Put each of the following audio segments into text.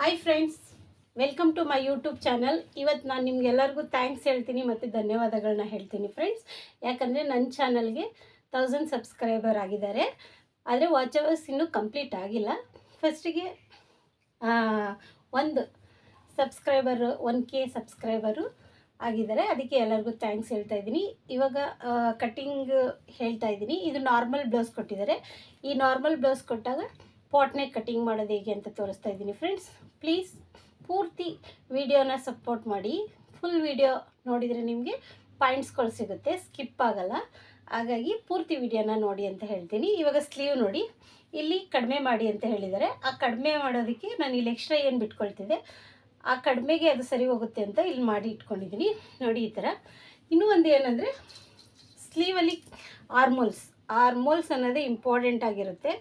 Hi friends, welcome to my YouTube channel. ಇವತ್ತು ನಾನು ನಿಮ್ಗೆಲ್ಲರಿಗೂ ಥ್ಯಾಂಕ್ಸ್ ಹೇಳ್ತೀನಿ ಮತ್ತು ಧನ್ಯವಾದಗಳನ್ನ ಹೇಳ್ತೀನಿ ಫ್ರೆಂಡ್ಸ್. ಯಾಕಂದರೆ ನನ್ನ ಚಾನಲ್ಗೆ 1000 ಸಬ್ಸ್ಕ್ರೈಬರ್ ಆಗಿದ್ದಾರೆ. ಆದರೆ ವಾಚ್ ಅವರ್ಸ್ ಇನ್ನೂ ಕಂಪ್ಲೀಟ್ ಆಗಿಲ್ಲ. ಫಸ್ಟಿಗೆ ಒಂದು ಸಬ್ಸ್ಕ್ರೈಬರು 1K ಸಬ್ಸ್ಕ್ರೈಬರು ಆಗಿದ್ದಾರೆ. ಅದಕ್ಕೆ ಎಲ್ಲರಿಗೂ ಥ್ಯಾಂಕ್ಸ್ ಹೇಳ್ತಾ ಇದ್ದೀನಿ. ಇವಾಗ ಕಟ್ಟಿಂಗ್ ಹೇಳ್ತಾ ಇದ್ದೀನಿ. ಇದು ನಾರ್ಮಲ್ ಬ್ಲೌಸ್ ಕೊಟ್ಟಿದ್ದಾರೆ. ಈ ನಾರ್ಮಲ್ ಬ್ಲೌಸ್ ಕೊಟ್ಟಾಗ ಪಾಟ್ನೆಕ್ ಕಟ್ಟಿಂಗ್ ಮಾಡೋದು ಹೇಗೆ ಅಂತ ತೋರಿಸ್ತಾ ಇದ್ದೀನಿ ಫ್ರೆಂಡ್ಸ್. ಪ್ಲೀಸ್ ಪೂರ್ತಿ ವಿಡಿಯೋನ ಸಪೋರ್ಟ್ ಮಾಡಿ. ಫುಲ್ ವಿಡಿಯೋ ನೋಡಿದರೆ ನಿಮಗೆ ಪಾಯಿಂಟ್ಸ್ಗಳು ಸಿಗುತ್ತೆ, ಸ್ಕಿಪ್ ಆಗಲ್ಲ. ಹಾಗಾಗಿ ಪೂರ್ತಿ ವಿಡಿಯೋನ ನೋಡಿ ಅಂತ ಹೇಳ್ತೀನಿ. ಇವಾಗ ಸ್ಲೀವ್ ನೋಡಿ, ಇಲ್ಲಿ ಕಡಿಮೆ ಮಾಡಿ ಅಂತ ಹೇಳಿದ್ದಾರೆ. ಆ ಕಡಿಮೆ ಮಾಡೋದಕ್ಕೆ ನಾನು ಇಲ್ಲಿ ಎಕ್ಸ್ಟ್ರಾ ಏನು ಬಿಟ್ಕೊಳ್ತಿದ್ದೆ, ಆ ಕಡಿಮೆಗೆ ಅದು ಸರಿ ಹೋಗುತ್ತೆ ಅಂತ ಇಲ್ಲಿ ಮಾಡಿ ಇಟ್ಕೊಂಡಿದ್ದೀನಿ ನೋಡಿ. ಈ ಥರ ಇನ್ನೂ ಒಂದು ಏನಂದರೆ, ಸ್ಲೀವಲ್ಲಿ ಆರ್ಮೋಲ್ಸ್ ಅನ್ನೋದೇ ಇಂಪಾರ್ಟೆಂಟ್ ಆಗಿರುತ್ತೆ.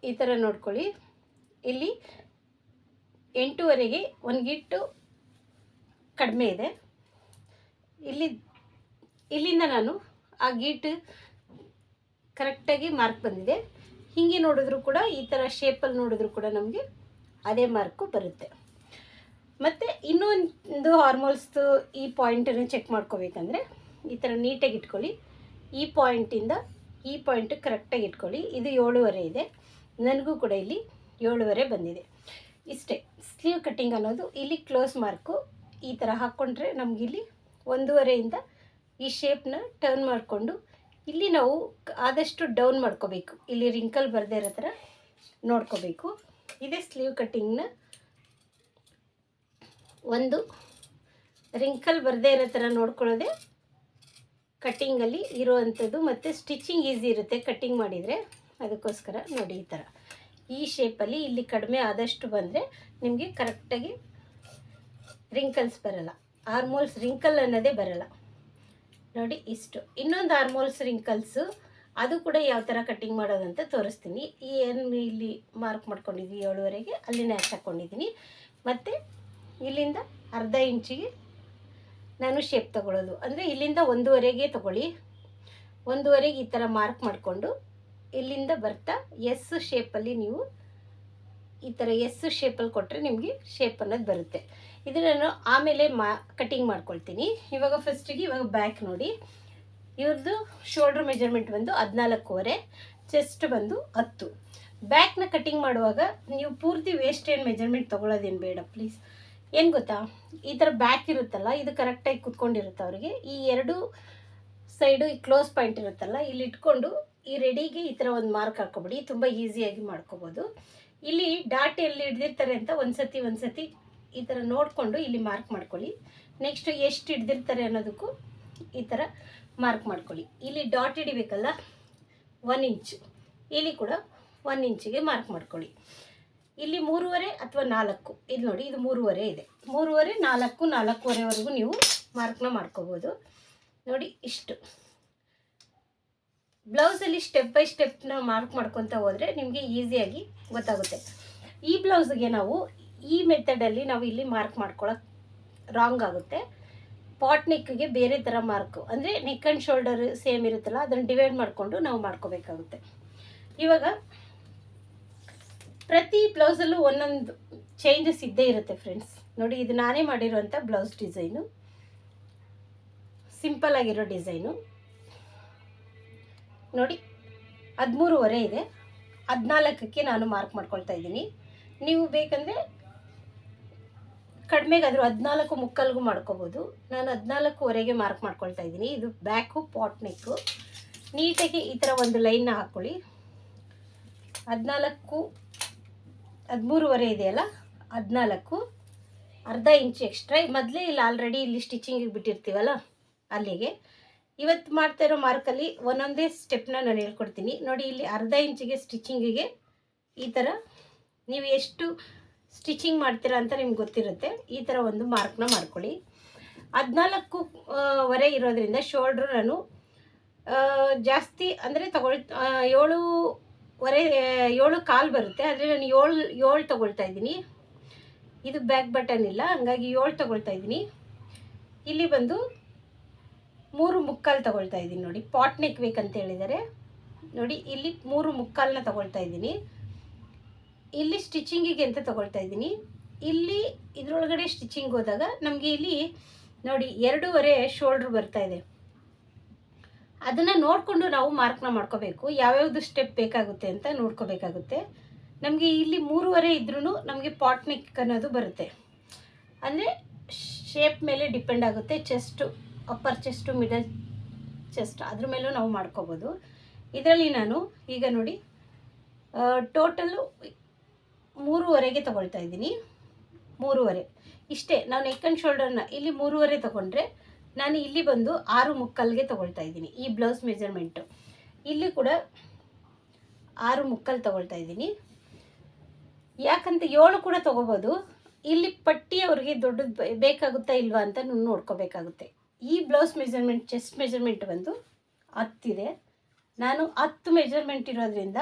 ಈ ಥರ ನೋಡ್ಕೊಳ್ಳಿ. ಇಲ್ಲಿ 8ವರೆಗೆ ಒಂದು ಗಿಟ್ಟು ಕಡಿಮೆ ಇದೆ. ಇಲ್ಲಿಂದ ನಾನು ಆ ಗೀಟು ಕರೆಕ್ಟಾಗಿ ಮಾರ್ಕ್ ಬಂದಿದೆ. ಹೀಗೆ ನೋಡಿದ್ರು ಕೂಡ, ಈ ಥರ ಶೇಪಲ್ಲಿ ನೋಡಿದ್ರು ಕೂಡ ನಮಗೆ ಅದೇ ಮಾರ್ಕು ಬರುತ್ತೆ. ಮತ್ತು ಇನ್ನೊಂದು ಹಾರ್ಮೋಲ್ಸ್ದು ಈ ಪಾಯಿಂಟನ್ನು ಚೆಕ್ ಮಾಡ್ಕೋಬೇಕಂದ್ರೆ ಈ ಥರ ನೀಟಾಗಿ ಇಟ್ಕೊಳ್ಳಿ. ಈ ಪಾಯಿಂಟಿಂದ ಈ ಪಾಯಿಂಟ್ ಕರೆಕ್ಟಾಗಿ ಇಟ್ಕೊಳ್ಳಿ. ಇದು 7ವರೆ ಇದೆ, ನನಗೂ ಕೂಡ ಇಲ್ಲಿ 7ವರೆ ಬಂದಿದೆ. ಇಷ್ಟೇ ಸ್ಲೀವ್ ಕಟ್ಟಿಂಗ್ ಅನ್ನೋದು. ಇಲ್ಲಿ ಕ್ಲೋಸ್ ಮಾರ್ಕು ಈ ಥರ ಹಾಕ್ಕೊಂಡ್ರೆ ನಮಗಿಲ್ಲಿ 1ವರೆಯಿಂದ ಈ ಶೇಪ್ನ ಟರ್ನ್ ಮಾಡಿಕೊಂಡು ಇಲ್ಲಿ ನಾವು ಆದಷ್ಟು ಡೌನ್ ಮಾಡ್ಕೋಬೇಕು. ಇಲ್ಲಿ ರಿಂಕಲ್ ಬರದೇ ಇರೋ ಥರ ನೋಡ್ಕೋಬೇಕು. ಇದೇ ಸ್ಲೀವ್ ಕಟ್ಟಿಂಗ್ನ ಒಂದು ರಿಂಕಲ್ ಬರದೇ ಇರೋ ಥರ ನೋಡ್ಕೊಳ್ಳೋದೆ ಕಟ್ಟಿಂಗಲ್ಲಿ ಇರೋವಂಥದ್ದು. ಮತ್ತು ಸ್ಟಿಚಿಂಗ್ ಈಸಿ ಇರುತ್ತೆ ಕಟ್ಟಿಂಗ್ ಮಾಡಿದರೆ. ಅದಕ್ಕೋಸ್ಕರ ನೋಡಿ, ಈ ಥರ ಈ ಶೇಪಲ್ಲಿ ಇಲ್ಲಿ ಕಡಿಮೆ ಆದಷ್ಟು ಬಂದರೆ ನಿಮಗೆ ಕರೆಕ್ಟಾಗಿ ರಿಂಕಲ್ಸ್ ಬರಲ್ಲ. ಆರ್ಮೋಲ್ಸ್ ರಿಂಕಲ್ ಅನ್ನೋದೇ ಬರಲ್ಲ ನೋಡಿ. ಇಷ್ಟು ಇನ್ನೊಂದು ಆರ್ಮೋಲ್ಸ್ ರಿಂಕಲ್ಸು, ಅದು ಕೂಡ ಯಾವ ಥರ ಕಟ್ಟಿಂಗ್ ಮಾಡೋದಂತ ತೋರಿಸ್ತೀನಿ. ಈ ಏನು ಇಲ್ಲಿ ಮಾರ್ಕ್ ಮಾಡ್ಕೊಂಡಿದ್ದೀವಿ 7ವರೆಗೆ, ಅಲ್ಲಿನೇ ಹಾಕೊಂಡಿದ್ದೀನಿ. ಮತ್ತು ಇಲ್ಲಿಂದ ಅರ್ಧ ಇಂಚಿಗೆ ನಾನು ಶೇಪ್ ತೊಗೊಳ್ಳೋದು. ಅಂದರೆ ಇಲ್ಲಿಂದ 1ವರೆಗೆ ತೊಗೊಳ್ಳಿ. 1ವರೆಗೆ ಈ ಥರ ಮಾರ್ಕ್ ಮಾಡಿಕೊಂಡು ಇಲ್ಲಿಂದ ಬರ್ತಾ ಎಸ್ ಶೇಪಲ್ಲಿ ನೀವು ಈ ಥರ ಎಸ್ ಶೇಪಲ್ಲಿ ಕೊಟ್ಟರೆ ನಿಮಗೆ ಶೇಪ್ ಅನ್ನೋದು ಬರುತ್ತೆ. ಇದು ನಾನು ಆಮೇಲೆ ಕಟ್ಟಿಂಗ್ ಮಾಡ್ಕೊಳ್ತೀನಿ. ಇವಾಗ ಫಸ್ಟಿಗೆ ಇವಾಗ ಬ್ಯಾಕ್ ನೋಡಿ. ಇವ್ರದ್ದು ಶೋಲ್ಡ್ರ್ ಮೆಜರ್ಮೆಂಟ್ ಬಂದು 14ವರೆ, ಚೆಸ್ಟ್ ಬಂದು 10. ಬ್ಯಾಕ್ನ ಕಟ್ಟಿಂಗ್ ಮಾಡುವಾಗ ನೀವು ಪೂರ್ತಿ ವೇಸ್ಟ್ ಏನು ಮೆಜರ್ಮೆಂಟ್ ತೊಗೊಳ್ಳೋದೇನು ಬೇಡ ಪ್ಲೀಸ್. ಏನು ಗೊತ್ತಾ, ಈ ಥರ ಬ್ಯಾಕ್ ಇರುತ್ತಲ್ಲ, ಇದು ಕರೆಕ್ಟಾಗಿ ಕುತ್ಕೊಂಡಿರುತ್ತೆ ಅವರಿಗೆ. ಈ ಎರಡು ಸೈಡು ಈ ಕ್ಲೋಸ್ ಪಾಯಿಂಟ್ ಇರುತ್ತಲ್ಲ, ಇಲ್ಲಿ ಇಟ್ಕೊಂಡು ಈ ರೆಡಿಗೆ ಈ ಥರ ಒಂದು ಮಾರ್ಕ್ ಹಾಕ್ಕೊಬಿಡಿ. ತುಂಬ ಈಸಿಯಾಗಿ ಮಾಡ್ಕೋಬೋದು. ಇಲ್ಲಿ ಡಾಟ್ ಎಲ್ಲಿ ಹಿಡ್ದಿರ್ತಾರೆ ಅಂತ ಒಂದ್ಸತಿ ಈ ಥರ ನೋಡಿಕೊಂಡು ಇಲ್ಲಿ ಮಾರ್ಕ್ ಮಾಡ್ಕೊಳ್ಳಿ. ನೆಕ್ಸ್ಟು ಎಷ್ಟು ಹಿಡ್ದಿರ್ತಾರೆ ಅನ್ನೋದಕ್ಕೂ ಈ ಥರ ಮಾರ್ಕ್ ಮಾಡ್ಕೊಳ್ಳಿ. ಇಲ್ಲಿ ಡಾಟ್ ಹಿಡಿಬೇಕಲ್ಲ 1 ಇಂಚು, ಇಲ್ಲಿ ಕೂಡ 1 ಇಂಚಿಗೆ ಮಾರ್ಕ್ ಮಾಡ್ಕೊಳ್ಳಿ. ಇಲ್ಲಿ 3ವರೆ ಅಥವಾ 4, ಇದು ನೋಡಿ, ಇದು 3ವರೆ ಇದೆ. 3ವರೆ 4ವರೆವರೆಗೂ ನೀವು ಮಾರ್ಕ್ನ ಮಾಡ್ಕೋಬೋದು ನೋಡಿ. ಇಷ್ಟು ಬ್ಲೌಸಲ್ಲಿ ಸ್ಟೆಪ್ ಬೈ ಸ್ಟೆಪ್ನ ಮಾರ್ಕ್ ಮಾಡ್ಕೊತ ಹೋದರೆ ನಿಮಗೆ ಈಸಿಯಾಗಿ ಗೊತ್ತಾಗುತ್ತೆ. ಈ ಬ್ಲೌಸ್ಗೆ ನಾವು ಈ ಮೆಥಡಲ್ಲಿ ನಾವು ಇಲ್ಲಿ ಮಾರ್ಕ್ ಮಾಡ್ಕೊಳ್ಳೋಕೆ ರಾಂಗ್ ಆಗುತ್ತೆ. ಪಾಟ್ ನೆಕ್ಗೆ ಬೇರೆ ಥರ ಮಾರ್ಕು, ಅಂದರೆ ನೆಕ್ ಆ್ಯಂಡ್ ಶೋಲ್ಡರ್ ಸೇಮ್ ಇರುತ್ತಲ್ಲ, ಅದನ್ನು ಡಿವೈಡ್ ಮಾಡಿಕೊಂಡು ನಾವು ಮಾಡ್ಕೋಬೇಕಾಗುತ್ತೆ. ಇವಾಗ ಪ್ರತಿ ಬ್ಲೌಸಲ್ಲೂ ಒಂದೊಂದು ಚೇಂಜಸ್ ಇದ್ದೇ ಇರುತ್ತೆ ಫ್ರೆಂಡ್ಸ್ ನೋಡಿ. ಇದು ನಾನೇ ಮಾಡಿರೋಂಥ ಬ್ಲೌಸ್ ಡಿಸೈನು, ಸಿಂಪಲ್ ಆಗಿರೋ ಡಿಸೈನು ನೋಡಿ. 13ವರೆ ಇದೆ, 14ಕ್ಕೆ ನಾನು ಮಾರ್ಕ್ ಮಾಡ್ಕೊಳ್ತಾ ಇದ್ದೀನಿ. ನೀವು ಬೇಕಂದರೆ ಕಡಿಮೆಗಾದರೂ 14 ಮುಕ್ಕಾಲ್ಗೂ ಮಾಡ್ಕೋಬೋದು. ನಾನು 14ವರೆಗೆ ಮಾರ್ಕ್ ಮಾಡ್ಕೊಳ್ತಾ ಇದ್ದೀನಿ. ಇದು ಬ್ಯಾಕು ಪಾಟ್ ನೆಕ್ಕು. ನೀಟಾಗಿ ಈ ಥರ ಒಂದು ಲೈನ್ನ ಹಾಕ್ಕೊಳ್ಳಿ. 13ವರೆ ಇದೆಯಲ್ಲ, 14 ಅರ್ಧ ಇಂಚು ಎಕ್ಸ್ಟ್ರಾ. ಮೊದಲೇ ಇಲ್ಲಿ ಆಲ್ರೆಡಿ ಇಲ್ಲಿ ಸ್ಟಿಚಿಂಗಿಗೆ ಬಿಟ್ಟಿರ್ತೀವಲ್ಲ, ಅಲ್ಲಿಗೆ ಇವತ್ತು ಮಾಡ್ತಾ ಇರೋ ಮಾರ್ಕಲ್ಲಿ ಒಂದೊಂದೇ ಸ್ಟೆಪ್ನ ನಾನು ಹೇಳ್ಕೊಡ್ತೀನಿ ನೋಡಿ. ಇಲ್ಲಿ ಅರ್ಧ ಇಂಚಿಗೆ ಸ್ಟಿಚಿಂಗಿಗೆ ಈ ಥರ ನೀವು ಎಷ್ಟು ಸ್ಟಿಚಿಂಗ್ ಮಾಡ್ತೀರಾ ಅಂತ ನಿಮ್ಗೆ ಗೊತ್ತಿರುತ್ತೆ. ಈ ಥರ ಒಂದು ಮಾರ್ಕ್ನ ಮಾಡ್ಕೊಳ್ಳಿ. 14ವರೆ ಇರೋದ್ರಿಂದ ಶೋಲ್ಡ್ರು ನಾನು ಜಾಸ್ತಿ ಅಂದರೆ 7 ಕಾಲು ಬರುತ್ತೆ. ಆದರೆ ನಾನು 7 ತೊಗೊಳ್ತಾ ಇದ್ದೀನಿ. ಇದು ಬ್ಯಾಕ್ ಬಟನ್ ಇಲ್ಲ, ಹಂಗಾಗಿ 7 ತೊಗೊಳ್ತಾ ಇದ್ದೀನಿ. ಇಲ್ಲಿ ಬಂದು 3 ಮುಕ್ಕಾಲು ತೊಗೊಳ್ತಾ ಇದ್ದೀನಿ ನೋಡಿ. ಪಾಟ್ ನೆಕ್ ಬೇಕಂತ ಹೇಳಿದ್ದಾರೆ ನೋಡಿ. ಇಲ್ಲಿ 3 ಮುಕ್ಕಾಲನ್ನ ತೊಗೊಳ್ತಾ ಇದ್ದೀನಿ. ಇಲ್ಲಿ ಸ್ಟಿಚಿಂಗಿಗೆ ಅಂತ ತೊಗೊಳ್ತಾ ಇದ್ದೀನಿ. ಇಲ್ಲಿ ಇದರೊಳಗಡೆ ಸ್ಟಿಚಿಂಗ್ ಹೋದಾಗ ನಮಗೆ ಇಲ್ಲಿ ನೋಡಿ 2.5 ಶೋಲ್ಡ್ರ್ ಬರ್ತಾ ಇದೆ. ಅದನ್ನು ನೋಡಿಕೊಂಡು ನಾವು ಮಾರ್ಕ್ನ ಮಾಡ್ಕೋಬೇಕು, ಯಾವ್ಯಾವುದು ಸ್ಟೆಪ್ ಬೇಕಾಗುತ್ತೆ ಅಂತ ನೋಡ್ಕೋಬೇಕಾಗುತ್ತೆ. ನಮಗೆ ಇಲ್ಲಿ 3.5 ಇದ್ರೂ ನಮಗೆ ಪಾಟ್ ನೆಕ್ ಅನ್ನೋದು ಬರುತ್ತೆ. ಅಂದರೆ ಶೇಪ್ ಮೇಲೆ ಡಿಪೆಂಡ್ ಆಗುತ್ತೆ. Chest, upper chest, middle chest ಅದ್ರ ಮೇಲೂ ನಾವು ಮಾಡ್ಕೋಬೋದು. ಇದರಲ್ಲಿ ನಾನು ಈಗ ನೋಡಿ ಟೋಟಲು 3.5ಗೆ ತೊಗೊಳ್ತಾ ಇದ್ದೀನಿ. 3.5 ಇಷ್ಟೇ. ನಾವು ನೆಕ್ ಆ್ಯಂಡ್ ಶೋಲ್ಡರ್ನ ಇಲ್ಲಿ 3.5 ತೊಗೊಂಡ್ರೆ ನಾನು ಇಲ್ಲಿ ಬಂದು 6.75ಗೆ ತೊಗೊಳ್ತಾ ಇದ್ದೀನಿ. ಈ ಬ್ಲೌಸ್ ಮೆಜರ್ಮೆಂಟು ಇಲ್ಲಿ ಕೂಡ 6.75 ತೊಗೊಳ್ತಾ ಇದ್ದೀನಿ. ಯಾಕಂತ 7 ಕೂಡ ತೊಗೋಬೋದು. ಇಲ್ಲಿ ಪಟ್ಟಿ ಅವ್ರಿಗೆ ದೊಡ್ಡದು ಬೇಕಾಗುತ್ತಾ ಇಲ್ವಾ ಅಂತ ನೋಡ್ಕೋಬೇಕಾಗುತ್ತೆ. ಈ ಬ್ಲೌಸ್ ಮೆಜರ್ಮೆಂಟ್ ಚೆಸ್ಟ್ ಮೆಜರ್ಮೆಂಟ್ ಬಂದು 10 ಇದೆ. ನಾನು 10 ಮೆಜರ್ಮೆಂಟ್ ಇರೋದ್ರಿಂದ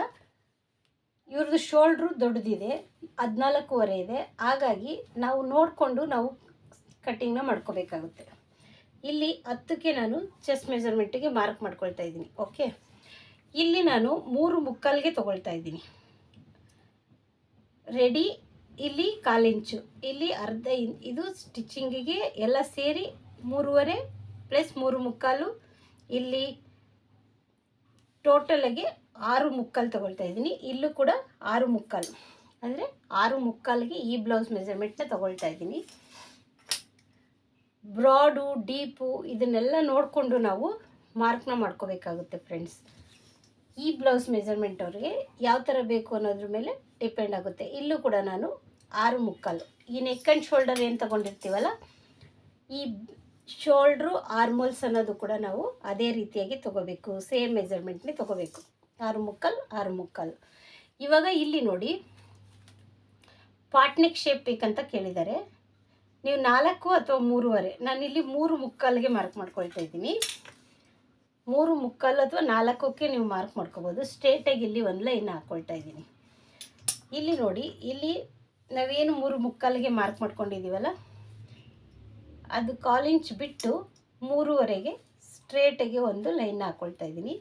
ಇವ್ರದ್ದು ಶೋಲ್ಡ್ರು ದೊಡ್ಡದಿದೆ, 14.5 ಇದೆ. ಹಾಗಾಗಿ ನಾವು ನೋಡಿಕೊಂಡು ನಾವು ಕಟ್ಟಿಂಗ್ನ ಮಾಡ್ಕೋಬೇಕಾಗುತ್ತೆ. ಇಲ್ಲಿ 10ಕ್ಕೆ ನಾನು ಚೆಸ್ಟ್ ಮೆಜರ್ಮೆಂಟಿಗೆ ಮಾರ್ಕ್ ಮಾಡ್ಕೊಳ್ತಾ ಇದ್ದೀನಿ. ಓಕೆ, ಇಲ್ಲಿ ನಾನು 3.75ಗೆ ತೊಗೊಳ್ತಾ ಇದ್ದೀನಿ. ರೆಡಿ. ಇಲ್ಲಿ 1/4 ಇಂಚು, ಇಲ್ಲಿ ಅರ್ಧ ಇದು ಸ್ಟಿಚಿಂಗಿಗೆ ಎಲ್ಲ ಸೇರಿ 3.5 ಪ್ಲಸ್ 3.75. ಇಲ್ಲಿ ಟೋಟಲಾಗಿ 6.75 ತೊಗೊಳ್ತಾ ಇದ್ದೀನಿ. ಇಲ್ಲೂ ಕೂಡ 6.75 ಅಂದರೆ 6.75ಗೆ ಈ ಬ್ಲೌಸ್ ಮೆಜರ್ಮೆಂಟ್ನ ತೊಗೊಳ್ತಾ ಇದ್ದೀನಿ. ಬ್ರಾಡು, ಡೀಪು ಇದನ್ನೆಲ್ಲ ನೋಡಿಕೊಂಡು ನಾವು ಮಾರ್ಕ್ನ ಮಾಡ್ಕೋಬೇಕಾಗುತ್ತೆ ಫ್ರೆಂಡ್ಸ್. ಈ ಬ್ಲೌಸ್ ಮೆಜರ್ಮೆಂಟ್ ಅವ್ರಿಗೆ ಯಾವ ಥರ ಬೇಕು ಅನ್ನೋದ್ರ ಮೇಲೆ ಡಿಪೆಂಡ್ ಆಗುತ್ತೆ. ಇಲ್ಲೂ ಕೂಡ ನಾನು 6.75 ಈ ನೆಕ್ ಆ್ಯಂಡ್ ಶೋಲ್ಡರ್ ಏನು ತೊಗೊಂಡಿರ್ತೀವಲ್ಲ, ಈ ಶೋಲ್ಡ್ರು ಆರ್ಮೋಲ್ಸ್ ಅನ್ನೋದು ಕೂಡ ನಾವು ಅದೇ ರೀತಿಯಾಗಿ ತೊಗೋಬೇಕು. ಸೇಮ್ ಮೆಜರ್ಮೆಂಟ್ನೇ ತೊಗೋಬೇಕು. 6.75. ಇವಾಗ ಇಲ್ಲಿ ನೋಡಿ ಪಾಟ್ ನೆಕ್ ಶೇಪ್ ಬೇಕಂತ ಕೇಳಿದ್ದಾರೆ. ನೀವು 4 ಅಥವಾ 3.5, ನಾನಿಲ್ಲಿ 3.75ಗೆ ಮಾರ್ಕ್ ಮಾಡ್ಕೊಳ್ತಾ ಇದ್ದೀನಿ. 3.75 ಅಥವಾ 4ಕ್ಕೆ ನೀವು ಮಾರ್ಕ್ ಮಾಡ್ಕೋಬೋದು. ಸ್ಟ್ರೇಟಾಗಿ ಇಲ್ಲಿ ಒಂದು ಲೈನ್ ಹಾಕ್ಕೊಳ್ತಾ ಇದ್ದೀನಿ. ಇಲ್ಲಿ ನೋಡಿ, ಇಲ್ಲಿ ನಾವೇನು 3.75ಗೆ ಮಾರ್ಕ್ ಮಾಡ್ಕೊಂಡಿದ್ದೀವಲ್ಲ, ಅದು 1/4 ಇಂಚ್ ಬಿಟ್ಟು 3.5ಗೆ ಸ್ಟ್ರೇಟಾಗಿ ಒಂದು ಲೈನ್ ಹಾಕ್ಕೊಳ್ತಾ ಇದ್ದೀನಿ.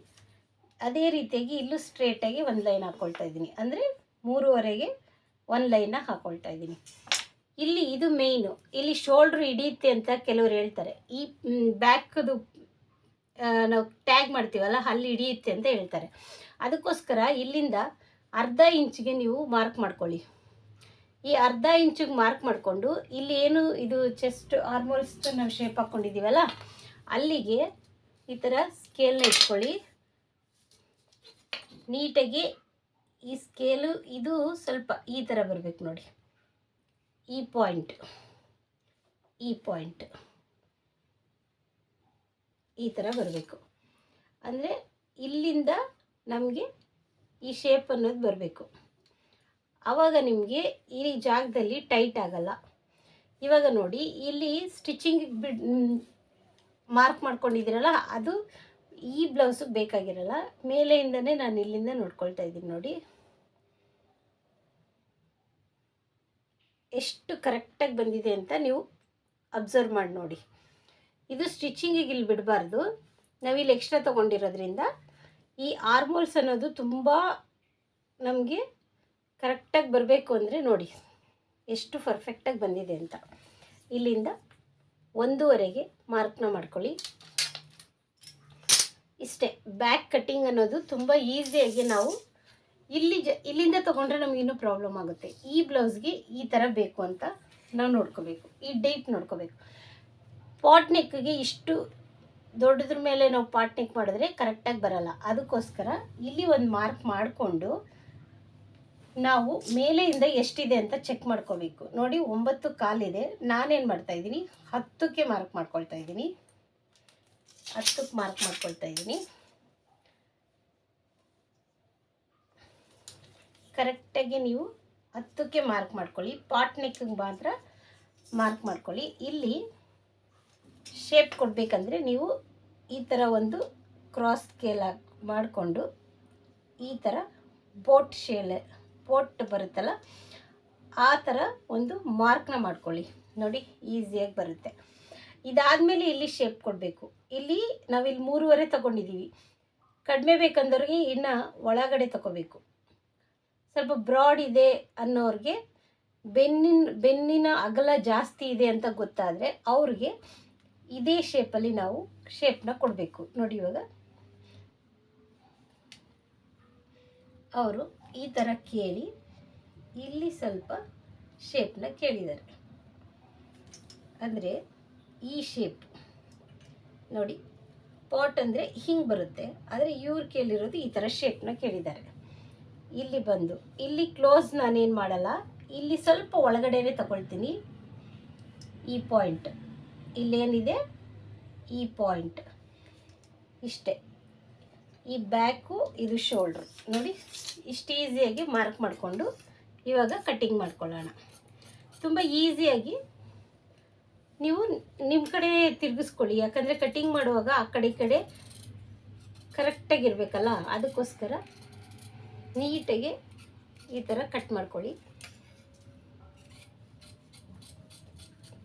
ಅದೇ ರೀತಿಯಾಗಿ ಇಲ್ಲೂ ಸ್ಟ್ರೇಟಾಗಿ ಒಂದು ಲೈನ್ ಹಾಕ್ಕೊಳ್ತಾ ಇದ್ದೀನಿ. ಅಂದರೆ 3.5ಗೆ ಒಂದು ಲೈನ್ನ ಹಾಕ್ಕೊಳ್ತಾ ಇದ್ದೀನಿ. ಇಲ್ಲಿ ಇದು ಮೇಯ್ನು. ಇಲ್ಲಿ ಶೋಲ್ಡ್ರು ಹಿಡಿಯುತ್ತೆ ಅಂತ ಕೆಲವರು ಹೇಳ್ತಾರೆ. ಈ ಬ್ಯಾಕ್ದು ನಾವು ಟ್ಯಾಗ್ ಮಾಡ್ತೀವಲ್ಲ, ಅಲ್ಲಿ ಹಿಡಿಯುತ್ತೆ ಅಂತ ಹೇಳ್ತಾರೆ. ಅದಕ್ಕೋಸ್ಕರ ಇಲ್ಲಿಂದ ಅರ್ಧ ಇಂಚಿಗೆ ನೀವು ಮಾರ್ಕ್ ಮಾಡ್ಕೊಳ್ಳಿ. ಈ ಅರ್ಧ ಇಂಚಿಗೆ ಮಾರ್ಕ್ ಮಾಡಿಕೊಂಡು ಇಲ್ಲಿ ಏನು ಇದು ಚೆಸ್ಟ್ ಆರ್ಮೋಲ್ಸ್ ನಾವು ಶೇಪ್ ಹಾಕ್ಕೊಂಡಿದ್ದೀವಲ್ಲ, ಅಲ್ಲಿಗೆ ಈ ಥರ ಸ್ಕೇಲ್ನ ಇಟ್ಕೊಳ್ಳಿ ನೀಟಾಗಿ. ಈ ಸ್ಕೇಲು ಇದು ಸ್ವಲ್ಪ ಈ ಥರ ಬರಬೇಕು ನೋಡಿ. ಈ ಪಾಯಿಂಟ್ ಈ ಥರ ಬರಬೇಕು. ಅಂದರೆ ಇಲ್ಲಿಂದ ನಮಗೆ ಈ ಶೇಪ್ ಅನ್ನೋದು ಬರಬೇಕು. ಆವಾಗ ನಿಮಗೆ ಈ ಜಾಗದಲ್ಲಿ ಟೈಟ್ ಆಗಲ್ಲ. ಇವಾಗ ನೋಡಿ, ಇಲ್ಲಿ ಸ್ಟಿಚಿಂಗ್ ಮಾರ್ಕ್ ಮಾಡ್ಕೊಂಡಿದ್ದೀರಲ್ಲ, ಅದು ಈ ಬ್ಲೌಸಿಗೆ ಬೇಕಾಗಿರಲ್ಲ. ಮೇಲೆಯಿಂದನೇ ನಾನು ಇಲ್ಲಿಂದ ನೋಡ್ಕೊಳ್ತಾ ಇದ್ದೀನಿ ನೋಡಿ, ಎಷ್ಟು ಕರೆಕ್ಟಾಗಿ ಬಂದಿದೆ ಅಂತ ನೀವು ಅಬ್ಸರ್ವ್ ಮಾಡಿ ನೋಡಿ. ಇದು ಸ್ಟಿಚಿಂಗಿಗೆ ಇಲ್ಲಿ ಬಿಡಬಾರ್ದು. ನಾವಿಲ್ಲಿ ಎಕ್ಸ್ಟ್ರಾ ತೊಗೊಂಡಿರೋದ್ರಿಂದ ಈ ಆರ್ಮೋಲ್ಸ್ ಅನ್ನೋದು ತುಂಬ ನಮಗೆ ಕರೆಕ್ಟಾಗಿ ಬರಬೇಕು. ಅಂದರೆ ನೋಡಿ ಎಷ್ಟು ಪರ್ಫೆಕ್ಟಾಗಿ ಬಂದಿದೆ ಅಂತ. ಇಲ್ಲಿಂದ 1.5ಗೆ ಮಾರ್ಕ್ನ ಮಾಡ್ಕೊಳ್ಳಿ. ಇಷ್ಟೇ. ಬ್ಯಾಕ್ ಕಟ್ಟಿಂಗ್ ಅನ್ನೋದು ತುಂಬ ಈಸಿಯಾಗಿ ನಾವು ಇಲ್ಲಿಂದ ತೊಗೊಂಡ್ರೆ ನಮಗಿನ್ನೂ ಪ್ರಾಬ್ಲಮ್ ಆಗುತ್ತೆ. ಈ ಬ್ಲೌಸ್ಗೆ ಈ ಥರ ಬೇಕು ಅಂತ ನಾವು ನೋಡ್ಕೋಬೇಕು. ಈ ಡೀಪ್ ನೋಡ್ಕೋಬೇಕು. ಪಾಟ್ ನೆಕ್ಗೆ ಇಷ್ಟು ದೊಡ್ಡದ್ರ ಮೇಲೆ ನಾವು ಪಾಟ್ ನೆಕ್ ಮಾಡಿದ್ರೆ ಕರೆಕ್ಟಾಗಿ ಬರಲ್ಲ. ಅದಕ್ಕೋಸ್ಕರ ಇಲ್ಲಿ ಒಂದು ಮಾರ್ಕ್ ಮಾಡಿಕೊಂಡು ನಾವು ಮೇಲೆಯಿಂದ ಎಷ್ಟಿದೆ ಅಂತ ಚೆಕ್ ಮಾಡ್ಕೋಬೇಕು. ನೋಡಿ 9.25 ಇದೆ. ನಾನೇನು ಮಾಡ್ತಾಯಿದ್ದೀನಿ, 10ಕ್ಕೆ ಮಾರ್ಕ್ ಮಾಡ್ಕೊಳ್ತಾ ಇದ್ದೀನಿ. 10ಕ್ಕೆ ಮಾರ್ಕ್ ಮಾಡ್ಕೊಳ್ತಾ ಇದ್ದೀನಿ. ಕರೆಕ್ಟಾಗಿ ನೀವು 10ಕ್ಕೆ ಮಾರ್ಕ್ ಮಾಡ್ಕೊಳ್ಳಿ. ಪಾಟ್ ನೆಕ್ಗೆ ಮಾತ್ರ ಮಾರ್ಕ್ ಮಾಡ್ಕೊಳ್ಳಿ. ಇಲ್ಲಿ ಶೇಪ್ ಕೊಡಬೇಕಂದ್ರೆ ನೀವು ಈ ಥರ ಒಂದು ಕ್ರಾಸ್ ಸ್ಕೇಲ್ ಮಾಡಿಕೊಂಡು ಈ ಥರ ಬೋಟ್ ಬರುತ್ತಲ್ಲ, ಆ ಥರ ಒಂದು ಮಾರ್ಕ್ನ ಮಾಡ್ಕೊಳ್ಳಿ. ನೋಡಿ ಈಸಿಯಾಗಿ ಬರುತ್ತೆ. ಇದಾದಮೇಲೆ ಇಲ್ಲಿ ಶೇಪ್ ಕೊಡಬೇಕು. ಇಲ್ಲಿ ನಾವಿಲ್ಲಿ 3.5 ತೊಗೊಂಡಿದ್ದೀವಿ. ಕಡಿಮೆ ಬೇಕಂದವ್ರಿಗೆ ಇನ್ನು ಒಳಗಡೆ ತೊಗೋಬೇಕು. ಸ್ವಲ್ಪ ಬ್ರಾಡ್ ಇದೆ ಅನ್ನೋರಿಗೆ, ಬೆನ್ನಿನ ಅಗಲ ಜಾಸ್ತಿ ಇದೆ ಅಂತ ಗೊತ್ತಾದರೆ ಅವ್ರಿಗೆ ಇದೇ ಶೇಪಲ್ಲಿ ನಾವು ಶೇಪ್ನ ಕೊಡಬೇಕು. ನೋಡಿ ಇವಾಗ ಅವರು ಈ ಥರ ಕೇಳಿ ಇಲ್ಲಿ ಸ್ವಲ್ಪ ಶೇಪ್ನ ಕೇಳಿದ್ದಾರೆ, ಅಂದರೆ ಈ ಶೇಪ್ ನೋಡಿ. ಪಾಟ್ ಅಂದರೆ ಹಿಂಗೆ ಬರುತ್ತೆ, ಆದರೆ ಇವ್ರು ಕೇಳಿರೋದು ಈ ಥರ ಶೇಪ್ನ ಕೇಳಿದ್ದಾರೆ. ಇಲ್ಲಿ ಬಂದು ಇಲ್ಲಿ ಕ್ಲೋಸ್ ನಾನೇನು ಮಾಡಲ್ಲ, ಇಲ್ಲಿ ಸ್ವಲ್ಪ ಒಳಗಡೆನೇ ತಗೊಳ್ತೀನಿ. ಈ ಪಾಯಿಂಟ್ ಇಲ್ಲೇನಿದೆ, ಈ ಪಾಯಿಂಟ್ ಇಷ್ಟೇ. ಈ ಬ್ಯಾಕು, ಇದು ಶೋಲ್ಡ್ರು ನೋಡಿ. ಇಷ್ಟು ಈಸಿಯಾಗಿ ಮಾರ್ಕ್ ಮಾಡಿಕೊಂಡು ಇವಾಗ ಕಟ್ಟಿಂಗ್ ಮಾಡ್ಕೊಳ್ಳೋಣ. ತುಂಬ ಈಸಿಯಾಗಿ ನೀವು ನಿಮ್ಮ ಕಡೆ ತಿರುಗಿಸ್ಕೊಳ್ಳಿ, ಯಾಕಂದರೆ ಕಟ್ಟಿಂಗ್ ಮಾಡುವಾಗ ಆ ಕಡೆ ಈ ಕಡೆ ಕರೆಕ್ಟಾಗಿರಬೇಕಲ್ಲ, ಅದಕ್ಕೋಸ್ಕರ ನೀಟಾಗಿ ಈ ಥರ ಕಟ್ ಮಾಡ್ಕೊಳ್ಳಿ.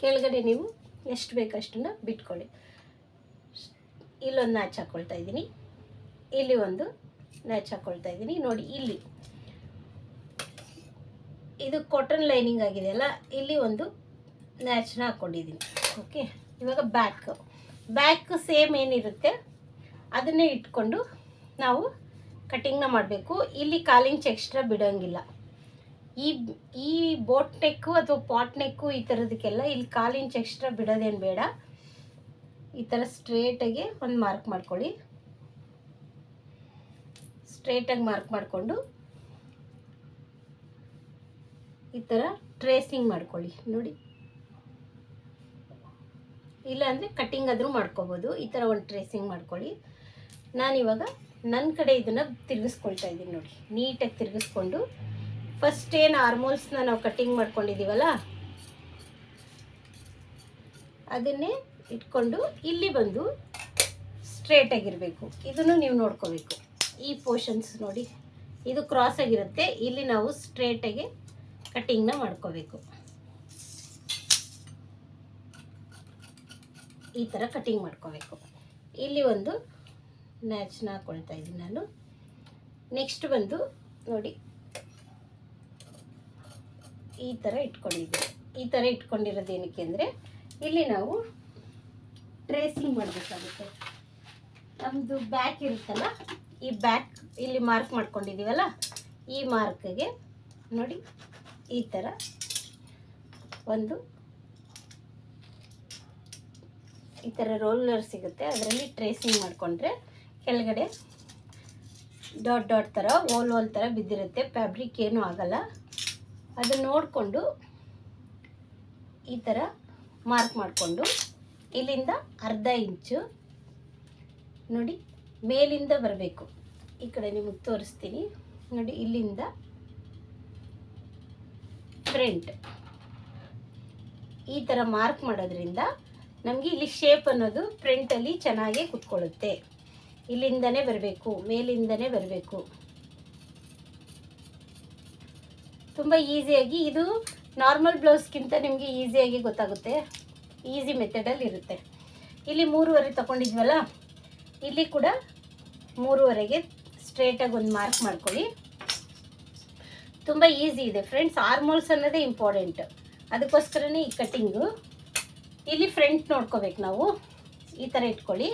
ಕೆಳಗಡೆ ನೀವು ಎಷ್ಟು ಬೇಕಷ್ಟನ್ನು ಬಿಟ್ಕೊಳ್ಳಿ. ಇಲ್ಲೊಂದು ನ್ಯಾಚ್ ಹಾಕ್ಕೊಳ್ತಾ ಇದ್ದೀನಿ, ಇಲ್ಲಿ ಒಂದು ನ್ಯಾಚ್ ಹಾಕ್ಕೊಳ್ತಾ ಇದ್ದೀನಿ. ನೋಡಿ ಇಲ್ಲಿ ಇದು ಕಾಟನ್ ಲೈನಿಂಗ್ ಆಗಿದೆಯಲ್ಲ, ಇಲ್ಲಿ ಒಂದು ನ್ಯಾಚ್ನ ಹಾಕ್ಕೊಂಡಿದ್ದೀನಿ. ಓಕೆ, ಇವಾಗ ಬ್ಯಾಕ್ ಸೇಮ್ ಏನಿರುತ್ತೆ ಅದನ್ನೇ ಇಟ್ಕೊಂಡು ನಾವು ಕಟ್ಟಿಂಗ್ನ ಮಾಡಬೇಕು. ಇಲ್ಲಿ 1/4 ಇಂಚ್ ಎಕ್ಸ್ಟ್ರಾ ಬಿಡೋಂಗಿಲ್ಲ. ಈ ಬೋಟ್ ನೆಕ್ಕು ಅಥವಾ ಪಾಟ್ ನೆಕ್ಕು ಈ ಥರದಕ್ಕೆಲ್ಲ ಇಲ್ಲಿ 1/4 ಇಂಚ್ ಎಕ್ಸ್ಟ್ರಾ ಬಿಡೋದೇನು ಬೇಡ. ಈ ಥರ ಸ್ಟ್ರೇಟಾಗಿ ಒಂದು ಮಾರ್ಕ್ ಮಾಡ್ಕೊಳ್ಳಿ. ಸ್ಟ್ರೇಟಾಗಿ ಮಾರ್ಕ್ ಮಾಡಿಕೊಂಡು ಈ ಥರ ಟ್ರೇಸಿಂಗ್ ಮಾಡ್ಕೊಳ್ಳಿ. ನೋಡಿ, ಇಲ್ಲಾಂದರೆ ಕಟ್ಟಿಂಗ್ ಆದರೂ ಮಾಡ್ಕೋಬೋದು. ಈ ಥರ ಒಂದು ಟ್ರೇಸಿಂಗ್ ಮಾಡ್ಕೊಳ್ಳಿ. ನಾನಿವಾಗ ನನ್ನ ಕಡೆ ಇದನ್ನು ತಿರುಗಿಸ್ಕೊಳ್ತಾ ಇದ್ದೀನಿ. ನೋಡಿ, ನೀಟಾಗಿ ತಿರುಗಿಸ್ಕೊಂಡು ಫಸ್ಟ್ ಏನು ಆರ್ಮೋಲ್ಸ್ನ ನಾವು ಕಟ್ಟಿಂಗ್ ಮಾಡ್ಕೊಂಡಿದ್ದೀವಲ್ಲ ಅದನ್ನೇ ಇಟ್ಕೊಂಡು ಇಲ್ಲಿ ಬಂದು ಸ್ಟ್ರೇಟಾಗಿರಬೇಕು. ಇದನ್ನು ನೀವು ನೋಡ್ಕೋಬೇಕು. ಈ ಪೋರ್ಷನ್ಸ್ ನೋಡಿ, ಇದು ಕ್ರಾಸ್ ಆಗಿರುತ್ತೆ, ಇಲ್ಲಿ ನಾವು ಸ್ಟ್ರೇಟಾಗಿ ಕಟ್ಟಿಂಗ್ನ ಮಾಡ್ಕೋಬೇಕು. ಈ ಥರ ಕಟ್ಟಿಂಗ್ ಮಾಡ್ಕೋಬೇಕು. ಇಲ್ಲಿ ಒಂದು ನ್ಯಾಚ್ನ ಹಾಕ್ಕೊಳ್ತಾ ಇದ್ದೀನಿ ನಾನು. ನೆಕ್ಸ್ಟ್ ಬಂದು ನೋಡಿ, ಈ ಥರ ಇಟ್ಕೊಂಡಿದ್ದೀನಿ. ಈ ಥರ ಇಟ್ಕೊಂಡಿರೋದು ಏನಕ್ಕೆ ಅಂದರೆ ಇಲ್ಲಿ ನಾವು ಟ್ರೇಸಿಂಗ್ ಮಾಡಬೇಕಾಗುತ್ತೆ. ನಮ್ಮದು ಬ್ಯಾಕ್ ಇರುತ್ತಲ್ಲ, ಈ ಬ್ಯಾಕ್ ಇಲ್ಲಿ ಮಾರ್ಕ್ ಮಾಡ್ಕೊಂಡಿದ್ದೀವಲ್ಲ, ಈ ಮಾರ್ಕ್ಗೆ ನೋಡಿ ಈ ಥರ ಒಂದು ಈ ಥರ ರೋಲರ್ ಸಿಗುತ್ತೆ, ಅದರಲ್ಲಿ ಟ್ರೇಸಿಂಗ್ ಮಾಡಿಕೊಂಡ್ರೆ ಕೆಳಗಡೆ ಡಾಟ್ ಡಾಟ್ ಥರ ಓಲ್ ಥರ ಬಿದ್ದಿರುತ್ತೆ. ಫ್ಯಾಬ್ರಿಕ್ ಏನೂ ಆಗಲ್ಲ. ಅದನ್ನು ನೋಡಿಕೊಂಡು ಈ ಥರ ಮಾರ್ಕ್ ಮಾಡಿಕೊಂಡು ಇಲ್ಲಿಂದ 1/2 ಇಂಚು ನೋಡಿ ಮೇಲಿಂದ ಬರಬೇಕು. ಈ ಕಡೆ ನಿಮಗೆ ತೋರಿಸ್ತೀನಿ ನೋಡಿ. ಇಲ್ಲಿಂದ ಫ್ರಂಟ್ ಈ ಥರ ಮಾರ್ಕ್ ಮಾಡೋದ್ರಿಂದ ನಮಗೆ ಇಲ್ಲಿ ಶೇಪ್ ಅನ್ನೋದು ಫ್ರಂಟಲ್ಲಿ ಚೆನ್ನಾಗಿ ಕುತ್ಕೊಳ್ಳುತ್ತೆ. ಇಲ್ಲಿಂದನೇ ಬರಬೇಕು, ಮೇಲಿಂದನೇ ಬರಬೇಕು. ತುಂಬ ಈಸಿಯಾಗಿ, ಇದು ನಾರ್ಮಲ್ ಬ್ಲೌಸ್ಗಿಂತ ನಿಮಗೆ ಈಸಿಯಾಗಿ ಗೊತ್ತಾಗುತ್ತೆ. ಈಸಿ ಮೆಥಡಲ್ಲಿ ಇರುತ್ತೆ. ಇಲ್ಲಿ 3/2 ತಗೊಂಡಿದ್ವಲ್ಲ, ಇಲ್ಲಿ ಕೂಡ 3/2ಗೆ ಸ್ಟ್ರೇಟಾಗಿ ಒಂದು ಮಾರ್ಕ್ ಮಾಡ್ಕೊಳ್ಳಿ. ತುಂಬ ಈಸಿ ಇದೆ ಫ್ರೆಂಡ್ಸ್. ಆರ್ಮೋಲ್ಸ್ ಅನ್ನೋದೇ ಇಂಪಾರ್ಟೆಂಟ್, ಅದಕ್ಕೋಸ್ಕರನೇ ಈ ಕಟ್ಟಿಂಗು. ಇಲ್ಲಿ ಫ್ರಂಟ್ ನೋಡ್ಕೋಬೇಕು ನಾವು. ಈ ಥರ ಇಟ್ಕೊಳ್ಳಿ,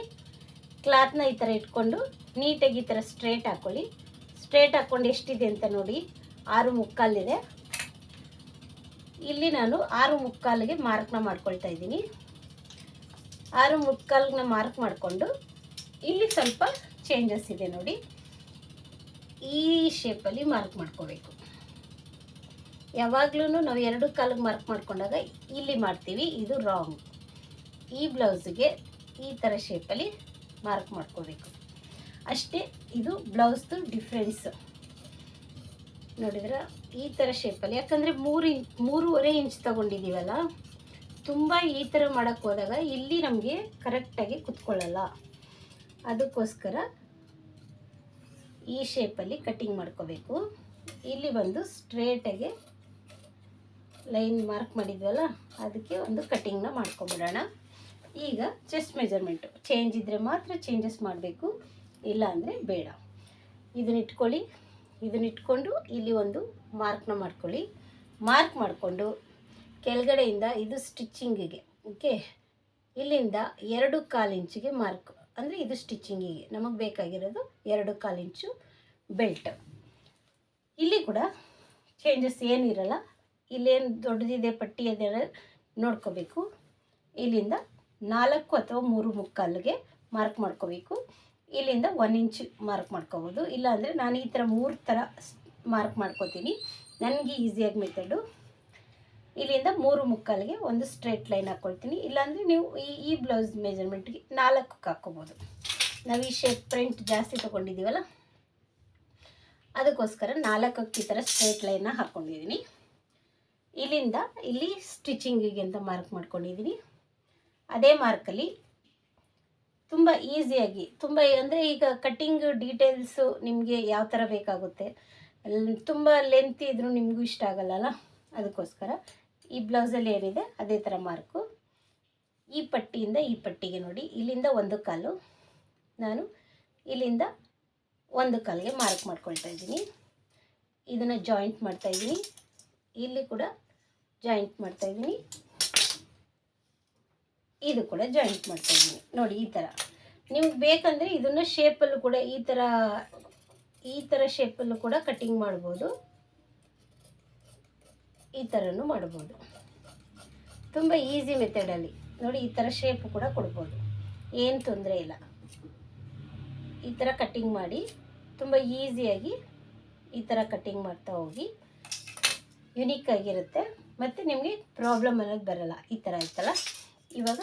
ಕ್ಲಾತ್ನ ಈ ಥರ ಇಟ್ಕೊಂಡು ನೀಟಾಗಿ ಈ ಥರ ಸ್ಟ್ರೇಟ್ ಹಾಕ್ಕೊಳ್ಳಿ. ಸ್ಟ್ರೇಟ್ ಹಾಕ್ಕೊಂಡು ಎಷ್ಟಿದೆ ಅಂತ ನೋಡಿ, 6.75 ಇದೆ. ಇಲ್ಲಿ ನಾನು 6.75ಗೆ ಮಾರ್ಕ್ನ ಮಾಡ್ಕೊಳ್ತಾ ಇದ್ದೀನಿ. 6.75ನ ಮಾರ್ಕ್ ಮಾಡಿಕೊಂಡು ಇಲ್ಲಿ ಸ್ವಲ್ಪ ಚೇಂಜಸ್ ಇದೆ ನೋಡಿ, ಈ ಶೇಪಲ್ಲಿ ಮಾರ್ಕ್ ಮಾಡ್ಕೋಬೇಕು. ಯಾವಾಗಲೂ ನಾವು 2 ಕಾಲಿಗೆ ಮಾರ್ಕ್ ಮಾಡ್ಕೊಂಡಾಗ ಇಲ್ಲಿ ಮಾಡ್ತೀವಿ, ಇದು ರಾಂಗ್. ಈ ಬ್ಲೌಸ್ಗೆ ಈ ಥರ ಶೇಪಲ್ಲಿ ಮಾರ್ಕ್ ಮಾಡ್ಕೋಬೇಕು ಅಷ್ಟೇ. ಇದು ಬ್ಲೌಸ್ದು ಡಿಫ್ರೆನ್ಸ್ ನೋಡಿದ್ರೆ ಈ ಥರ ಶೇಪಲ್ಲಿ. ಯಾಕಂದರೆ 3.5 ಇಂಚ್ ತೊಗೊಂಡಿದ್ದೀವಲ್ಲ, ತುಂಬ ಈ ಥರ ಮಾಡೋಕ್ಕೆ ಹೋದಾಗ ಇಲ್ಲಿ ನಮಗೆ ಕರೆಕ್ಟಾಗಿ ಕುತ್ಕೊಳ್ಳಲ್ಲ. ಅದಕ್ಕೋಸ್ಕರ ಈ ಶೇಪಲ್ಲಿ ಕಟ್ಟಿಂಗ್ ಮಾಡ್ಕೋಬೇಕು. ಇಲ್ಲಿ ಬಂದು ಸ್ಟ್ರೇಟಾಗಿ ಲೈನ್ ಮಾರ್ಕ್ ಮಾಡಿದ್ವಲ್ಲ, ಅದಕ್ಕೆ ಒಂದು ಕಟ್ಟಿಂಗ್ನ ಮಾಡ್ಕೊಂಬಿಡೋಣ. ಈಗ ಚೆಸ್ಟ್ ಮೆಜರ್ಮೆಂಟು ಚೇಂಜ್ ಇದ್ದರೆ ಮಾತ್ರ ಚೇಂಜಸ್ ಮಾಡಬೇಕು, ಇಲ್ಲ ಅಂದರೆ ಬೇಡ. ಇದನ್ನ ಇಟ್ಕೊಳ್ಳಿ. ಇದನ್ನ ಇಟ್ಕೊಂಡು ಇಲ್ಲಿ ಒಂದು ಮಾರ್ಕ್ನ ಮಾಡ್ಕೊಳ್ಳಿ. ಮಾರ್ಕ್ ಮಾಡಿಕೊಂಡು ಕೆಳಗಡೆಯಿಂದ ಇದು ಸ್ಟಿಚ್ಚಿಂಗಿಗೆ, ಓಕೆ, ಇಲ್ಲಿಂದ 2.25 ಇಂಚಿಗೆ ಮಾರ್ಕ್, ಅಂದರೆ ಇದು ಸ್ಟಿಚ್ಚಿಂಗಿಗೆ ನಮಗೆ ಬೇಕಾಗಿರೋದು 2.25 ಇಂಚು ಬೆಲ್ಟ್. ಇಲ್ಲಿ ಕೂಡ ಚೇಂಜಸ್ ಏನಿರಲ್ಲ, ಇಲ್ಲೇನು ದೊಡ್ಡದಿದೆ ಪಟ್ಟಿ ಅದೆಲ್ಲ ನೋಡ್ಕೋಬೇಕು. ಇಲ್ಲಿಂದ 4 ಅಥವಾ 3.25ಗೆ ಮಾರ್ಕ್ ಮಾಡ್ಕೋಬೇಕು. ಇಲ್ಲಿಂದ 1 ಇಂಚ್ ಮಾರ್ಕ್ ಮಾಡ್ಕೋಬೋದು. ಇಲ್ಲಾಂದರೆ ನಾನು ಈ ಥರ 3 ಥರ ಮಾರ್ಕ್ ಮಾಡ್ಕೋತೀನಿ, ನನಗೆ ಈಸಿಯಾಗಿ ಮೆಥಡು. ಇಲ್ಲಿಂದ 3.25ಗೆ ಒಂದು ಸ್ಟ್ರೇಟ್ ಲೈನ್ ಹಾಕ್ಕೊಳ್ತೀನಿ. ಇಲ್ಲಾಂದರೆ ನೀವು ಈ ಬ್ಲೌಸ್ ಮೆಜರ್ಮೆಂಟ್ಗೆ 4ಕ್ಕೆ ಹಾಕ್ಕೋಬೋದು. ನಾವು ಈ ಶೇಪ್ ಪ್ರಿಂಟ್ ಜಾಸ್ತಿ ತೊಗೊಂಡಿದ್ದೀವಲ್ಲ, ಅದಕ್ಕೋಸ್ಕರ 4ಕ್ಕೆ ಈ ಥರ ಸ್ಟ್ರೇಟ್ ಲೈನ್ನ ಹಾಕ್ಕೊಂಡಿದ್ದೀನಿ. ಇಲ್ಲಿಂದ ಇಲ್ಲಿ ಸ್ಟಿಚಿಂಗಿಗೆ ಅಂತ ಮಾರ್ಕ್ ಮಾಡ್ಕೊಂಡಿದ್ದೀನಿ. ಅದೇ ಮಾರ್ಕಲ್ಲಿ ತುಂಬ ಈಸಿಯಾಗಿ, ತುಂಬ ಅಂದರೆ ಈಗ ಕಟ್ಟಿಂಗ್ ಡೀಟೇಲ್ಸು ನಿಮಗೆ ಯಾವ ಥರ ಬೇಕಾಗುತ್ತೆ, ತುಂಬ ಲೆಂತ್ ಇದ್ರೂ ನಿಮಗೂ ಇಷ್ಟ ಆಗಲ್ಲಲ್ಲ, ಅದಕ್ಕೋಸ್ಕರ ಈ ಬ್ಲೌಸಲ್ಲಿ ಏನಿದೆ ಅದೇ ಥರ ಮಾರ್ಕು. ಈ ಪಟ್ಟಿಯಿಂದ ಈ ಪಟ್ಟಿಗೆ ನೋಡಿ, ಇಲ್ಲಿಂದ 1.25, ನಾನು ಇಲ್ಲಿಂದ 1.25ಗೆ ಮಾರ್ಕ್ ಮಾಡ್ಕೊಳ್ತಾ ಇದ್ದೀನಿ. ಇದನ್ನು ಜಾಯಿಂಟ್ ಮಾಡ್ತಾಯಿದ್ದೀನಿ, ಇಲ್ಲಿ ಕೂಡ ಜಾಯಿಂಟ್ ಮಾಡ್ತಾಯಿದ್ದೀನಿ, ಇದು ಕೂಡ ಜಾಯಿಂಟ್ ಮಾಡ್ತಾಯಿದ್ದೀನಿ. ನೋಡಿ ಈ ಥರ ನಿಮ್ಗೆ ಬೇಕಂದರೆ ಇದನ್ನು ಶೇಪಲ್ಲೂ ಕೂಡ ಈ ಥರ ಶೇಪಲ್ಲೂ ಕೂಡ ಕಟ್ಟಿಂಗ್ ಮಾಡ್ಬೋದು, ಈ ಥರನೂ ಮಾಡ್ಬೋದು. ತುಂಬ ಈಸಿ ಮೆಥಡಲ್ಲಿ ನೋಡಿ, ಈ ಥರ ಶೇಪು ಕೂಡ ಕೊಡ್ಬೋದು, ಏನು ತೊಂದರೆ ಇಲ್ಲ. ಈ ಥರ ಕಟ್ಟಿಂಗ್ ಮಾಡಿ ತುಂಬ ಈಸಿಯಾಗಿ ಈ ಥರ ಕಟ್ಟಿಂಗ್ ಮಾಡ್ತಾ ಹೋಗಿ, ಯುನೀಕ್ ಆಗಿರುತ್ತೆ ಮತ್ತು ನಿಮಗೆ ಪ್ರಾಬ್ಲಮ್ ಅನ್ನೋದು ಬರಲ್ಲ. ಈ ಥರ ಆಯ್ತಲ್ಲ, ಇವಾಗ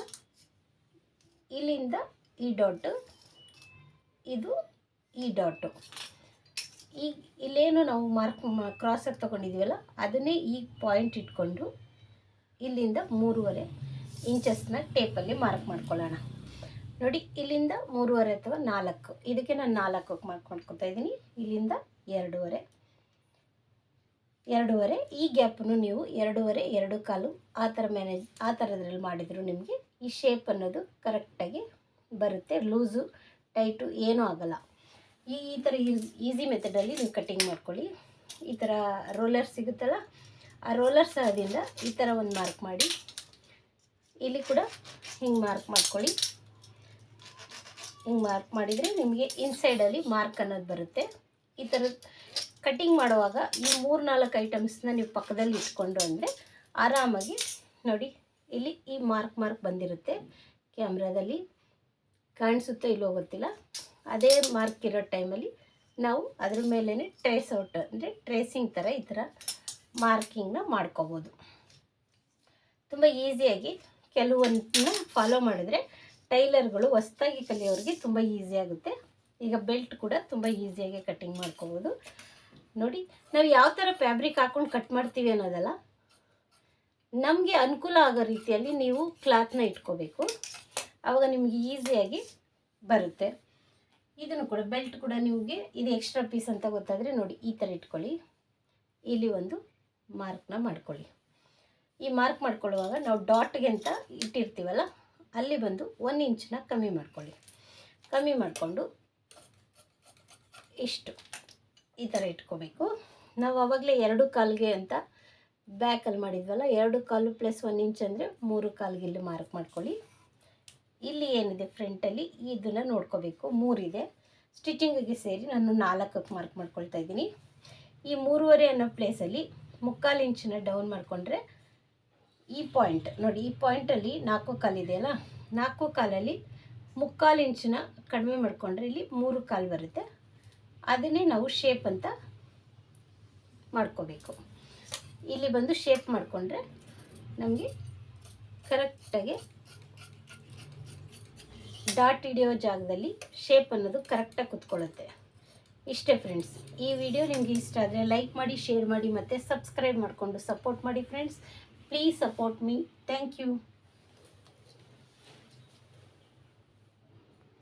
ಇಲ್ಲಿಂದ ಈ ಡಾಟು, ಇದು ಈ ಡಾಟು, ಈಗ ಇಲ್ಲೇನು ನಾವು ಮಾರ್ಕ್ ಕ್ರಾಸಾಗಿ ತೊಗೊಂಡಿದ್ದೀವಲ್ಲ ಅದನ್ನೇ ಈಗ ಪಾಯಿಂಟ್ ಇಟ್ಕೊಂಡು ಇಲ್ಲಿಂದ 3.25 ಇಂಚಸ್ನ ಟೇಪಲ್ಲಿ ಮಾರ್ಕ್ ಮಾಡ್ಕೊಳ್ಳೋಣ. ನೋಡಿ ಇಲ್ಲಿಂದ 3.25 ಅಥವಾ 4, ಇದಕ್ಕೆ ನಾನು 4ಕ್ಕೆ ಮಾರ್ಕ್ ಮಾಡ್ಕೊತಾ ಇದ್ದೀನಿ. ಇಲ್ಲಿಂದ 2.25 ಈ ಗ್ಯಾಪನ್ನು ನೀವು 2.25 2.25 ಆ ಥರ ಆ ಥರದ್ರಲ್ಲಿ ಮಾಡಿದ್ರು ನಿಮಗೆ ಈ ಶೇಪ್ ಅನ್ನೋದು ಕರೆಕ್ಟಾಗಿ ಬರುತ್ತೆ. ಲೂಸು ಟೈಟು ಏನೂ ಆಗಲ್ಲ. ಈ ಥರ ಈಸಿ ಮೆಥಡಲ್ಲಿ ನೀವು ಕಟ್ಟಿಂಗ್ ಮಾಡ್ಕೊಳ್ಳಿ. ಈ ಥರ ರೋಲರ್ ಸಿಗುತ್ತಲ್ಲ, ಆ ರೋಲರ್ ಸಹದಿಂದ ಈ ಥರ ಒಂದು ಮಾರ್ಕ್ ಮಾಡಿ, ಇಲ್ಲಿ ಕೂಡ ಹಿಂಗೆ ಮಾರ್ಕ್ ಮಾಡ್ಕೊಳ್ಳಿ. ಹಿಂಗೆ ಮಾರ್ಕ್ ಮಾಡಿದರೆ ನಿಮಗೆ ಇನ್ಸೈಡಲ್ಲಿ ಮಾರ್ಕ್ ಅನ್ನೋದು ಬರುತ್ತೆ. ಈ ಥರ ಕಟ್ಟಿಂಗ್ ಮಾಡುವಾಗ ಈ 3-4 ಐಟಮ್ಸ್ನ ನೀವು ಪಕ್ಕದಲ್ಲಿ ಇಟ್ಕೊಂಡು ಅಂದರೆ ಆರಾಮಾಗಿ ನೋಡಿ, ಇಲ್ಲಿ ಈ ಮಾರ್ಕ್ ಬಂದಿರುತ್ತೆ. ಕ್ಯಾಮ್ರಾದಲ್ಲಿ ಕಾಣಿಸುತ್ತೋ ಇಲ್ಲೋ ಗೊತ್ತಿಲ್ಲ. ಅದೇ ಮಾರ್ಕ್ ಇರೋ ಟೈಮಲ್ಲಿ ನಾವು ಅದ್ರ ಮೇಲೇ ಟ್ರೇಸ್ ಔಟ್ ಅಂದರೆ ಟ್ರೇಸಿಂಗ್ ಥರ ಈ ಥರ ಮಾರ್ಕಿಂಗ್ನ ಮಾಡ್ಕೋಬೋದು. ತುಂಬ ಈಸಿಯಾಗಿ ಕೆಲವೊಂದನ್ನ ಫಾಲೋ ಮಾಡಿದರೆ ಟೈಲರ್ಗಳು ಹೊಸ್ದಾಗಿ ಕಲಿಯೋರಿಗೆ ತುಂಬ ಈಸಿ ಆಗುತ್ತೆ. ಈಗ ಬೆಲ್ಟ್ ಕೂಡ ತುಂಬ ಈಸಿಯಾಗಿ ಕಟ್ಟಿಂಗ್ ಮಾಡ್ಕೋಬೋದು. ನೋಡಿ, ನಾವು ಯಾವ ಥರ ಫ್ಯಾಬ್ರಿಕ್ ಹಾಕ್ಕೊಂಡು ಕಟ್ ಮಾಡ್ತೀವಿ ಅನ್ನೋದಲ್ಲ, ನಮಗೆ ಅನುಕೂಲ ಆಗೋ ರೀತಿಯಲ್ಲಿ ನೀವು ಕ್ಲಾತ್ನ ಇಟ್ಕೋಬೇಕು. ಆವಾಗ ನಿಮಗೆ ಈಸಿಯಾಗಿ ಬರುತ್ತೆ. ಇದನ್ನು ಕೂಡ ಬೆಲ್ಟ್ ಕೂಡ ನಿಮಗೆ ಇದು ಎಕ್ಸ್ಟ್ರಾ ಪೀಸ್ ಅಂತ ಗೊತ್ತಾದರೆ ನೋಡಿ ಈ ಥರ ಇಟ್ಕೊಳ್ಳಿ. ಇಲ್ಲಿ ಒಂದು ಮಾರ್ಕ್ನ ಮಾಡ್ಕೊಳ್ಳಿ. ಈ ಮಾರ್ಕ್ ಮಾಡ್ಕೊಳ್ಳುವಾಗ ನಾವು ಡಾಟ್ಗೆ ಅಂತ ಇಟ್ಟಿರ್ತೀವಲ್ಲ, ಅಲ್ಲಿ ಬಂದು 1 ಇಂಚನ್ನ ಕಮ್ಮಿ ಮಾಡ್ಕೊಳ್ಳಿ. ಕಮ್ಮಿ ಮಾಡಿಕೊಂಡು ಇಷ್ಟು ಈ ಥರ ಇಟ್ಕೋಬೇಕು. ನಾವು ಆವಾಗಲೇ 2.25ಗೆ ಅಂತ ಬ್ಯಾಕಲ್ಲಿ ಮಾಡಿದ್ವಲ್ಲ, 2.25 + 1 ಇಂಚ್ ಅಂದರೆ 3.25ಗೆ ಇಲ್ಲಿ ಮಾರ್ಕ್ ಮಾಡ್ಕೊಳ್ಳಿ. ಇಲ್ಲಿ ಏನಿದೆ ಫ್ರಂಟಲ್ಲಿ ಇದನ್ನು ನೋಡ್ಕೋಬೇಕು. 3 ಇದೆ, ಸ್ಟಿಚಿಂಗಿಗೆ ಸೇರಿ ನಾನು 4ಕ್ಕೆ ಮಾರ್ಕ್ ಮಾಡ್ಕೊಳ್ತಾ ಇದ್ದೀನಿ. ಈ 3.25 ಅನ್ನೋ ಪ್ಲೇಸಲ್ಲಿ 3/4 ಇಂಚನ್ನ ಡೌನ್ ಮಾಡಿಕೊಂಡ್ರೆ ಈ ಪಾಯಿಂಟ್ ನೋಡಿ, ಈ ಪಾಯಿಂಟಲ್ಲಿ 4.25 ಇದೆಯಲ್ಲ, 4.25ಅಲ್ಲಿ 3/4 ಇಂಚನ್ನ ಕಡಿಮೆ ಮಾಡಿಕೊಂಡ್ರೆ ಇಲ್ಲಿ 3.25 ಬರುತ್ತೆ. ಅದನ್ನೇ ನಾವು ಶೇಪ್ ಅಂತ ಮಾಡ್ಕೋಬೇಕು. ಇಲ್ಲಿ ಬಂದು ಶೇಪ್ ಮಾಡಿಕೊಂಡ್ರೆ ನಮಗೆ ಕರೆಕ್ಟಾಗಿ ಡಾಟ್ ಹಿಡಿಯೋ ಜಾಗದಲ್ಲಿ ಶೇಪ್ ಅನ್ನೋದು ಕರೆಕ್ಟಾಗಿ ಕುತ್ಕೊಳ್ಳುತ್ತೆ. ಇಷ್ಟೇ ಫ್ರೆಂಡ್ಸ್. ಈ ವಿಡಿಯೋ ನಿಮಗೆ ಇಷ್ಟ ಆದರೆ ಲೈಕ್ ಮಾಡಿ, ಶೇರ್ ಮಾಡಿ ಮತ್ತು ಸಬ್ಸ್ಕ್ರೈಬ್ ಮಾಡಿಕೊಂಡು ಸಪೋರ್ಟ್ ಮಾಡಿ friends. Please support me. Thank you.